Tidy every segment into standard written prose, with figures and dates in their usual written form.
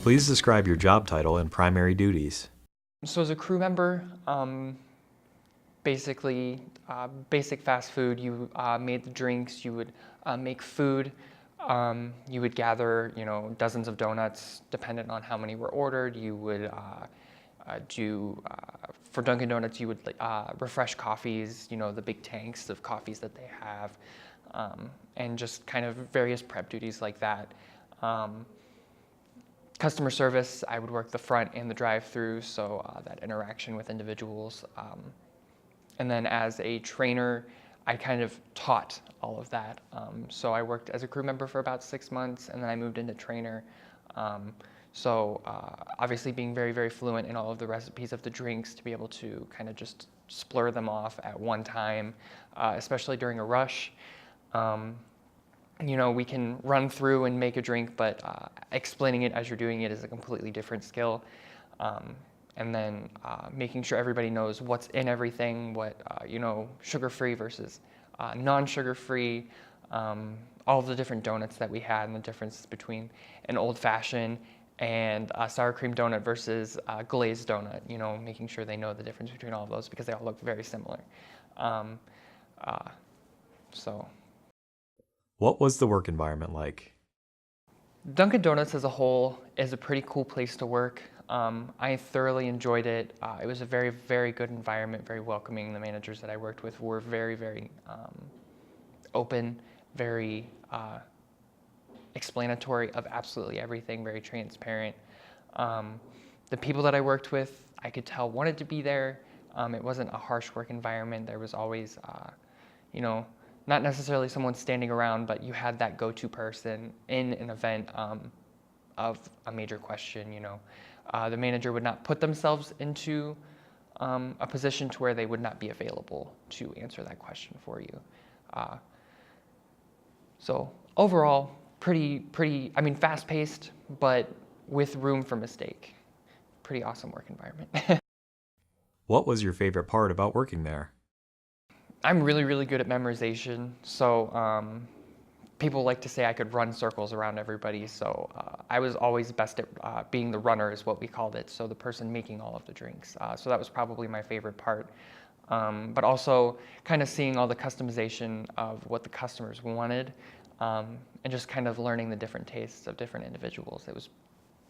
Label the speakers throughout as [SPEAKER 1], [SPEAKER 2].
[SPEAKER 1] Please describe your job title and primary duties.
[SPEAKER 2] So as a crew member, basic fast food. You made the drinks. You would make food. You would gather, dozens of donuts, dependent on how many were ordered. You would for Dunkin Donuts, you would refresh coffees. The big tanks of coffees that they have, and just kind of various prep duties like that. Customer service, I would work the front and the drive-through, so that interaction with individuals. And then as a trainer, I kind of taught all of that. So I worked as a crew member for about 6 months, and then I moved into trainer. Obviously being very, very fluent in all of the recipes of the drinks to be able to kind of just splur them off at one time, especially during a rush. We can run through and make a drink, but explaining it as you're doing it is a completely different skill. And then making sure everybody knows what's in everything, sugar-free versus non-sugar-free, all the different donuts that we had and the differences between an old-fashioned and a sour cream donut versus a glazed donut, making sure they know the difference between all of those because they all look very similar.
[SPEAKER 1] What was the work environment like?
[SPEAKER 2] Dunkin Donuts as a whole is a pretty cool place to work. I thoroughly enjoyed it. It was a very, very good environment, very welcoming. The managers that I worked with were very, very open, very explanatory of absolutely everything, very transparent. The people that I worked with, I could tell wanted to be there. It wasn't a harsh work environment. There was always, not necessarily someone standing around, but you had that go-to person in an event of a major question. The manager would not put themselves into a position to where they would not be available to answer that question for you. So overall, pretty, fast-paced, but with room for mistake. Pretty awesome work environment.
[SPEAKER 1] What was your favorite part about working there?
[SPEAKER 2] I'm really, really good at memorization, so people like to say I could run circles around everybody, so I was always best at being the runner is what we called it, so the person making all of the drinks. So that was probably my favorite part. But also kind of seeing all the customization of what the customers wanted, and just kind of learning the different tastes of different individuals. It was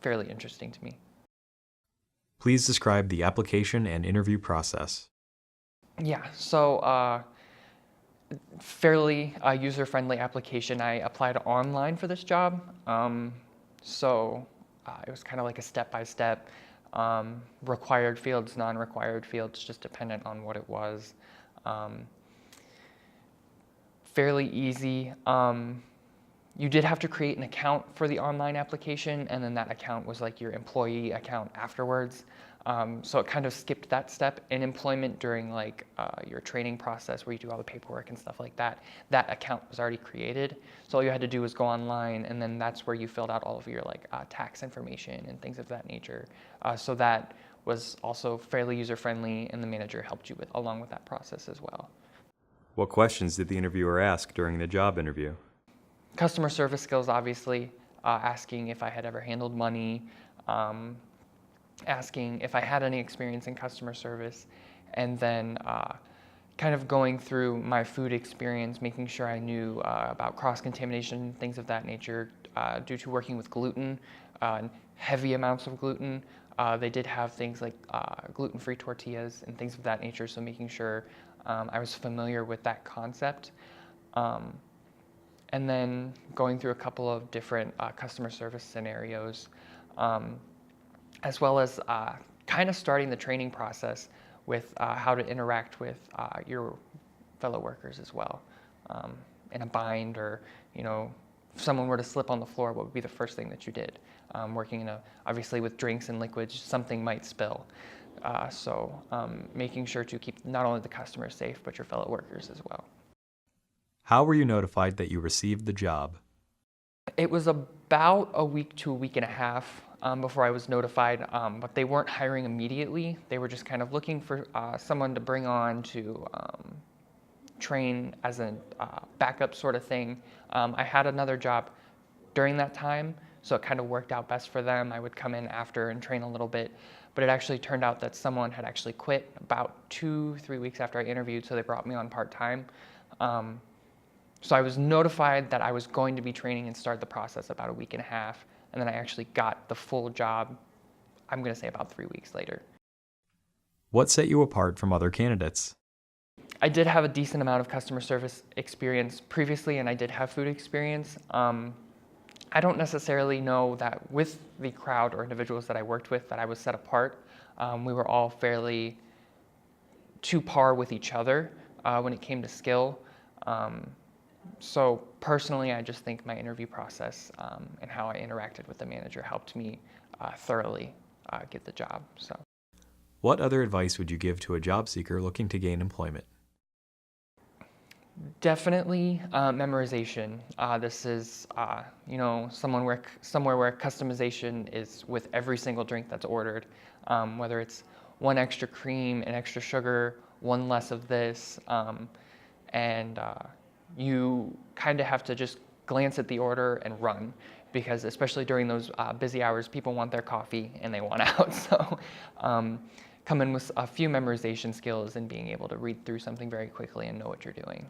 [SPEAKER 2] fairly interesting to me.
[SPEAKER 1] Please describe the application and interview process.
[SPEAKER 2] Yeah, so fairly user-friendly application. I applied online for this job, it was kind of like a step-by-step, required fields, non-required fields, just dependent on what it was. Fairly easy. You did have to create an account for the online application, and then that account was like your employee account afterwards. So it kind of skipped that step in employment during your training process where you do all the paperwork and stuff like that. That account was already created. So all you had to do was go online, and then that's where you filled out all of your tax information and things of that nature. So that was also fairly user-friendly, and the manager helped you along with that process as well.
[SPEAKER 1] What questions did the interviewer ask during the job interview?
[SPEAKER 2] Customer service skills, obviously, asking if I had ever handled money, asking if I had any experience in customer service, and then kind of going through my food experience, making sure I knew about cross-contamination, things of that nature, due to working with gluten, heavy amounts of gluten. They did have things like gluten-free tortillas and things of that nature, so making sure I was familiar with that concept. And then going through a couple of different customer service scenarios, as well as kind of starting the training process with how to interact with your fellow workers as well. In a bind, or if someone were to slip on the floor, what would be the first thing that you did? Working obviously with drinks and liquids, something might spill. Making sure to keep not only the customers safe, but your fellow workers as well.
[SPEAKER 1] How were you notified that you received the job?
[SPEAKER 2] It was about a week to a week and a half before I was notified, but they weren't hiring immediately. They were just kind of looking for someone to bring on to train as a backup sort of thing. I had another job during that time, so it kind of worked out best for them. I would come in after and train a little bit, but it actually turned out that someone had actually quit about 2-3 weeks after I interviewed, so they brought me on part-time. So I was notified that I was going to be training and start the process about a week and a half, and then I actually got the full job, I'm going to say about 3 weeks later.
[SPEAKER 1] What set you apart from other candidates?
[SPEAKER 2] I did have a decent amount of customer service experience previously, and I did have food experience. I don't necessarily know that with the crowd or individuals that I worked with that I was set apart. We were all fairly to par with each other when it came to skill. So personally, I just think my interview process and how I interacted with the manager helped me thoroughly get the job. So.
[SPEAKER 1] What other advice would you give to a job seeker looking to gain employment?
[SPEAKER 2] Definitely memorization. This is, somewhere where customization is with every single drink that's ordered, whether it's one extra cream, an extra sugar, one less of this, and you kind of have to just glance at the order and run, because especially during those busy hours, people want their coffee and they want out. So come in with a few memorization skills and being able to read through something very quickly and know what you're doing.